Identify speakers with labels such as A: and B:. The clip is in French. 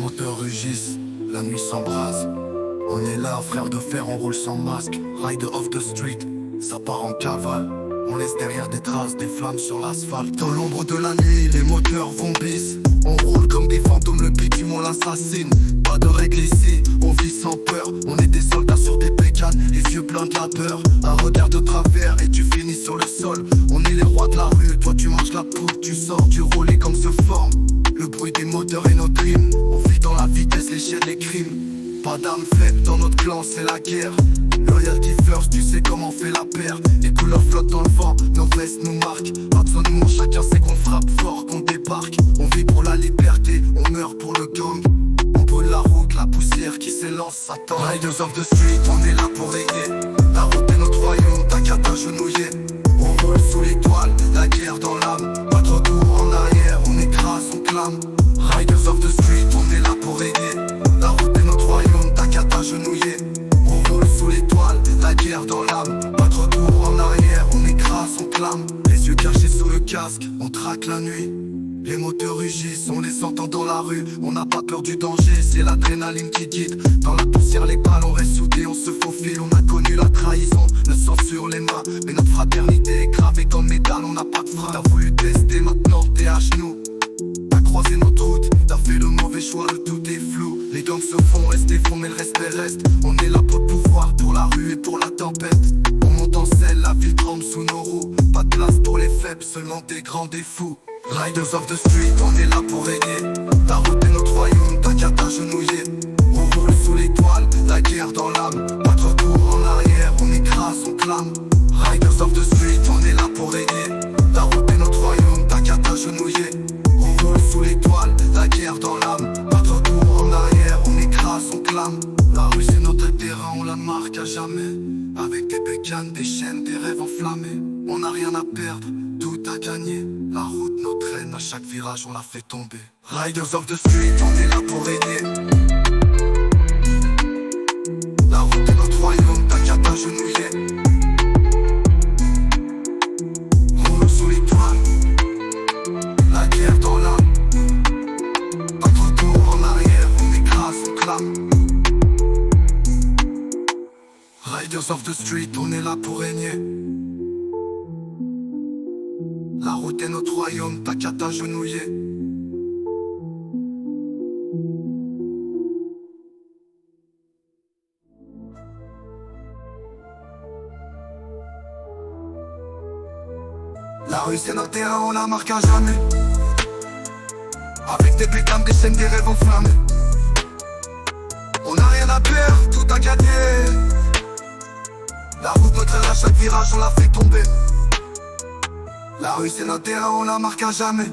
A: moteurs rugissent, la nuit s'embrase. On est là, frère de fer, on roule sans masque. Ride off the street, ça part en cavale. On laisse derrière des traces, des flammes sur l'asphalte. Dans l'ombre de la nuit, les moteurs vomissent. On roule comme des fantômes, le bitume on l'assassine. Pas de règle ici, on vit sans peur. On est des soldats sur des bécanes, les yeux pleins de la peur. Un regard de travers et tu finis sur le sol. On est les rois de la rue, toi tu manges la poudre. Tu sors du relais comme se forme le bruit des moteurs et notre hymne. On vit dans la vitesse, les chiens, les crimes. Pas d'âme faible dans notre clan, c'est la guerre. Loyalty first, tu sais comment on fait la paire. Les couleurs flottent dans le vent, nos vestes nous marquent. Pas besoin de mots, chacun sait qu'on frappe fort, qu'on débarque. On vit pour la liberté, on meurt pour le gang. On brûle la route, la poussière qui s'élance, s'attend. Riders of the street, on est là pour régner. La route est notre royaume, t'as qu'à t'agenouiller. On roule sous l'étoile, la guerre dans l'âme. Pas de retour en arrière, on écrase, on clame. Riders of the street, on est là pour régner. La route est notre royaume, t'as qu'à t'agenouiller. On roule sous l'étoile, la guerre dans l'âme. Pas de retour en arrière, on écrase, on clame. Les yeux cachés sous le casque, on traque la nuit. Les moteurs rugissent, on les entend dans la rue. On n'a pas peur du danger, c'est l'adrénaline qui guide. Dans la poussière, les balles, on reste soudés, on se faufile. On a connu la trahison, le sang sur les mains. Mais notre fraternité est gravée dans le métal, on n'a pas de frein. T'as voulu tester, maintenant t'es à genoux. T'as croisé notre route, t'as fait le mauvais choix, le tout est flou. Les gangs se font rester font, mais le respect reste. On est là pour le pouvoir, pour la rue et pour la tempête. On monte en selle, la ville tremble sous nos roues. Pas de place pour les faibles, seulement des grands, des fous. Riders of the street, on est là pour régner. La route est notre royaume, t'as qu'à t'agenouiller. On roule sous l'étoile, la guerre dans l'âme. Pas de retour en arrière, on écrase, on clame. Riders of the street, on est là pour régner. La route est notre royaume, t'as qu'à t'agenouiller. On roule sous l'étoile, la guerre dans l'âme. Pas de retour en arrière, on écrase, on clame. La rue c'est notre terrain, on la marque à jamais. Avec des bécanes, des chaînes, des rêves enflammés. On n'a rien à perdre, tout à gagner. La route notre haine, à chaque virage on la fait tomber. Riders of the street, on est là pour régner. La route est notre royaume, t'as qu'à t'agenouiller. On roule sous l'étoile, la guerre dans l'âme. Pas de retour en arrière, on écrase, on clame. Riders of the street, on est là pour régner. La route est notre royaume, t'as qu'à t'agenouiller. La rue c'est notre terrain, on la marque à jamais. Avec des bécanes, des chaînes, des rêves enflammés. On n'a rien à perdre, tout à gagner. La route notre terrain, à chaque virage on la fait tomber. La rue c'est notre terrain, on la marque à jamais.